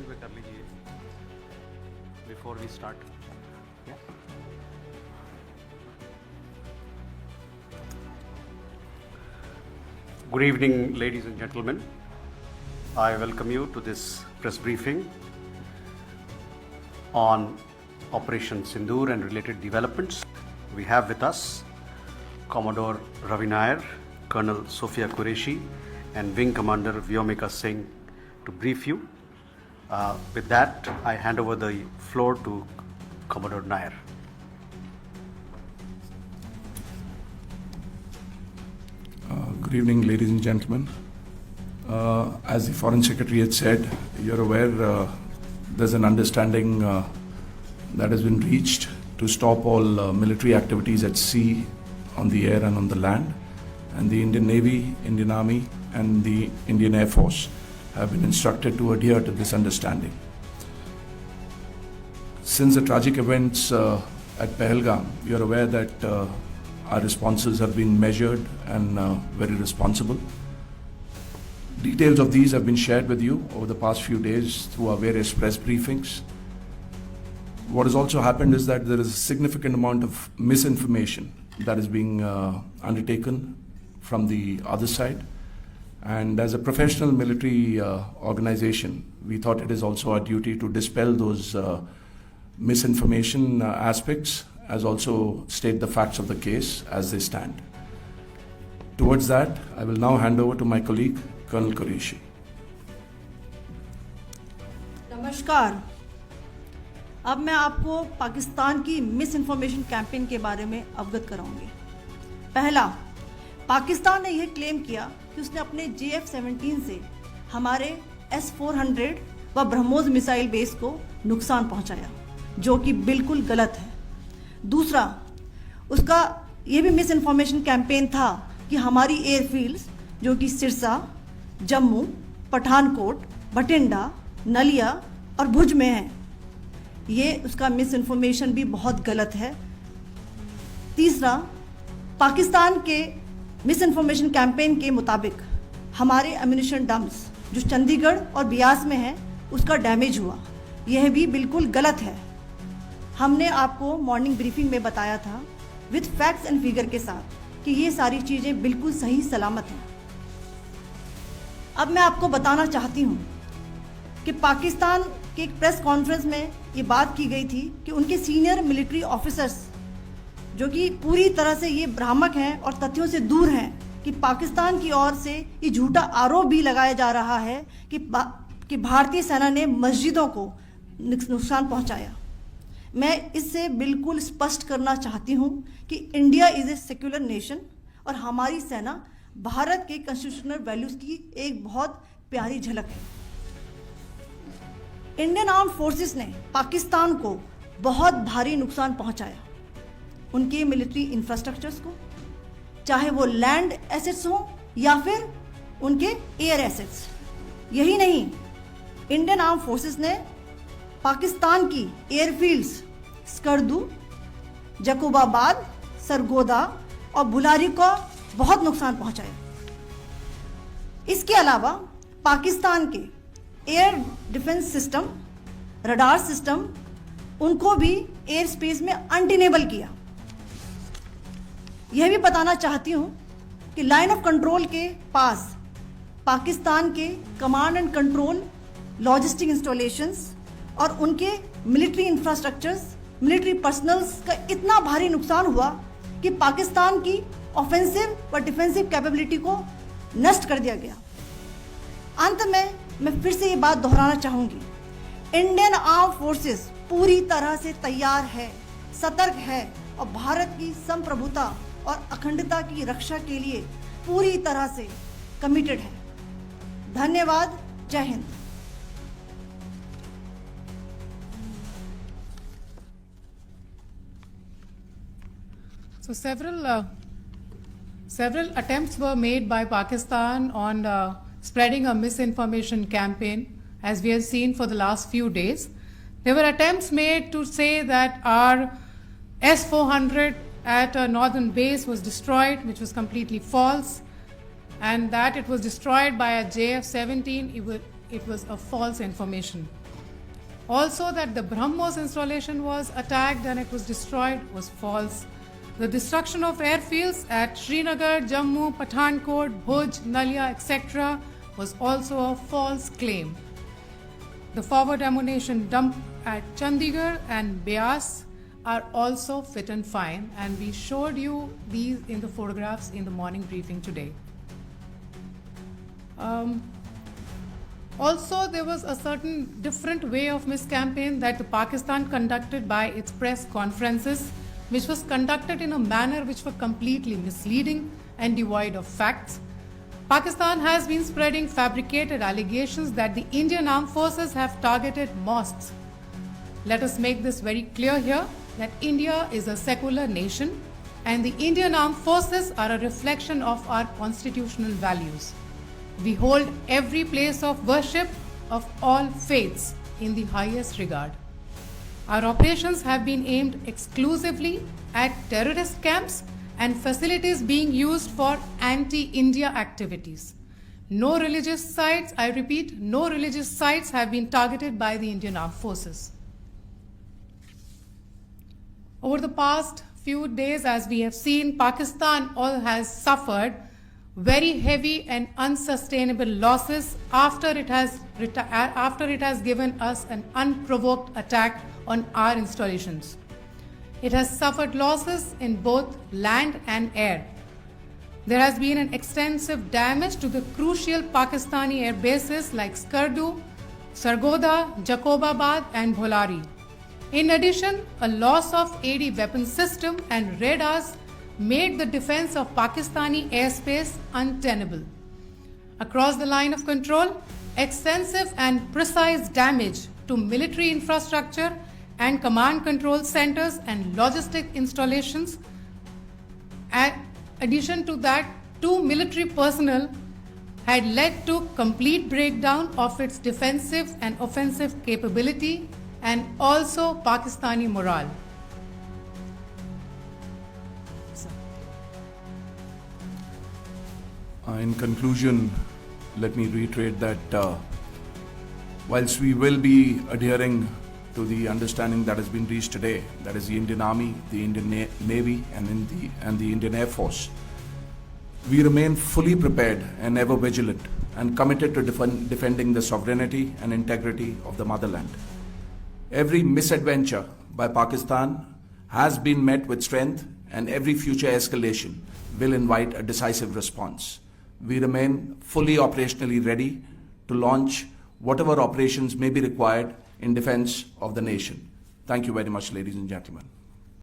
And pay कर लीजिए before we start. Good evening, ladies and gentlemen. I welcome you to this press briefing on Operation Sindoor and related developments. We have with us Commodore Ravi Nair, Colonel Sophia Qureshi, and Wing Commander Vyomika Singh to brief you. With that, I hand over the floor to Commodore Nair. Good evening, ladies and gentlemen. As the Foreign Secretary had said, you're aware there's an understanding that has been reached to stop all military activities at sea, on the air and on the land. And the Indian Navy, Indian Army and the Indian Air Force have been instructed to adhere to this understanding. Since the tragic events at Pahalgam, you're aware that our responses have been measured and very responsible. Details of these have been shared with you over the past few days through our various press briefings. What has also happened is that there is a significant amount of misinformation that is being undertaken from the other side. And as a professional military organization, we thought it is also our duty to dispel those misinformation aspects, as also state the facts of the case as they stand. Towards that, I will now hand over to my colleague, Colonel Qureshi. नमस्कार. अब मैं आपको पाकिस्तान की miss information campaign के बारे में अवगत कराऊंगी. पहला, पाकिस्तान ने यह क्लेम किया कि उसने अपने JF-17 से हमारे S-400 व ब्रह्मोस मिसाइल बेस को नुकसान पहुंचाया, जो कि बिल्कुल गलत है. दूसरा, उसका यह भी मिस इन्फॉर्मेशन कैंपेन था कि हमारी एयरफील्ड्स जो कि सिरसा, जम्मू, पठानकोट, बठिंडा, नलिया और भुज में हैं. ये उसका मिस इन्फॉर्मेशन भी बहुत गलत है. तीसरा, पाकिस्तान के मिस इन्फॉर्मेशन कैंपेन के मुताबिक हमारे एम्यूनिशन डम्प्स जो चंडीगढ़ और बियास में हैं उसका डैमेज हुआ. यह भी बिल्कुल गलत है. हमने आपको मॉर्निंग ब्रीफिंग में बताया था विद फैक्ट्स एंड फिगर के साथ कि ये सारी चीज़ें बिल्कुल सही सलामत हैं. अब मैं आपको बताना चाहती हूँ कि पाकिस्तान के एक प्रेस कॉन्फ्रेंस में ये बात की गई थी कि उनके सीनियर मिलिट्री ऑफिसर्स जो कि पूरी तरह से ये भ्रामक हैं और तथ्यों से दूर हैं कि पाकिस्तान की ओर से ये झूठा आरोप भी लगाया जा रहा है कि भारतीय सेना ने मस्जिदों को नुकसान पहुंचाया. मैं इससे बिल्कुल स्पष्ट करना चाहती हूं कि India is a secular nation और हमारी सेना भारत के कॉन्स्टिट्यूशनल वैल्यूज़ की एक बहुत प्यारी झलक है. इंडियन आर्म्ड फोर्सेस ने पाकिस्तान को बहुत भारी नुकसान पहुंचाया. उनके मिलिट्री इंफ्रास्ट्रक्चर्स को, चाहे वो लैंड एसेट्स हों या फिर उनके एयर एसेट्स. यही नहीं, इंडियन आर्म्ड फोर्सेस ने पाकिस्तान की एयरफील्ड्स स्कर्दू, जकोबाबाद, सरगोदा और बुलारी को बहुत नुकसान पहुंचाया. इसके अलावा पाकिस्तान के air defence system, radar system, उनको भी एयर स्पेस में अनटेनेबल किया. यह भी बताना चाहती हूं कि लाइन ऑफ कंट्रोल के पास पाकिस्तान के command and control logistic installations और उनके मिलिट्री इंफ्रास्ट्रक्चर्स, मिलिट्री पर्सनल्स का इतना भारी नुकसान हुआ कि पाकिस्तान की ऑफेंसिव व डिफेंसिव कैपेबिलिटी को नष्ट कर दिया गया. अंत में मैं फिर से ये बात दोहराना चाहूँगी, इंडियन आर्म फोर्सेस पूरी तरह से तैयार है, सतर्क है और भारत की संप्रभुता और अखंडता की रक्षा के लिए पूरी तरह से कमिटेड है. धन्यवाद. जय Hind. So several attempts were made by Pakistan on spreading a misinformation campaign, as we have seen for the last few days. There were attempts made to say that our S-400 at a northern base was destroyed, which was completely false, and that it was destroyed by a JF-17 it was a false information. Also, that the BrahMos installation was attacked and it was destroyed was false. The destruction of airfields at Srinagar, Jammu, Pathankot, Bhuj, Nalia, etc. was also a false claim. The forward ammunition dump at Chandigarh and Beas are also fit and fine, and we showed you these in the photographs in the morning briefing today. Also, there was a certain different way of miscampaign that the Pakistan conducted by its press conferences, which was conducted in a manner which were completely misleading and devoid of facts. Pakistan has been spreading fabricated allegations that the Indian Armed Forces have targeted mosques. Let us make this very clear here that India is a secular nation and the Indian Armed Forces are a reflection of our constitutional values. We hold every place of worship of all faiths in the highest regard. Our operations have been aimed exclusively at terrorist camps and facilities being used for anti-India activities. No religious sites, I repeat, no religious sites have been targeted by the Indian Armed Forces. Over the past few days, as we have seen, Pakistan has suffered very heavy and unsustainable losses after it has given us an unprovoked attack on our installations. It has suffered losses in both land and air. There has been an extensive damage to the crucial Pakistani air bases like Skardu, Sargodha, Jacobabad and Bholari. In addition, a loss of AD weapon system and radars made the defense of Pakistani airspace untenable. Across the line of control, extensive and precise damage to military infrastructure and command control centers and logistic installations. In addition to that, 2 military personnel had led to complete breakdown of its defensive and offensive capability and also Pakistani morale. In conclusion, let me reiterate that whilst we will be adhering to the understanding that has been reached today, that is the Indian Army, the Indian Navy and the Indian Air Force, we remain fully prepared and ever vigilant and committed to defending the sovereignty and integrity of the motherland. Every misadventure by Pakistan has been met with strength and every future escalation will invite a decisive response. We remain fully operationally ready to launch whatever operations may be required in defense of the nation. Thank you very much, ladies and gentlemen.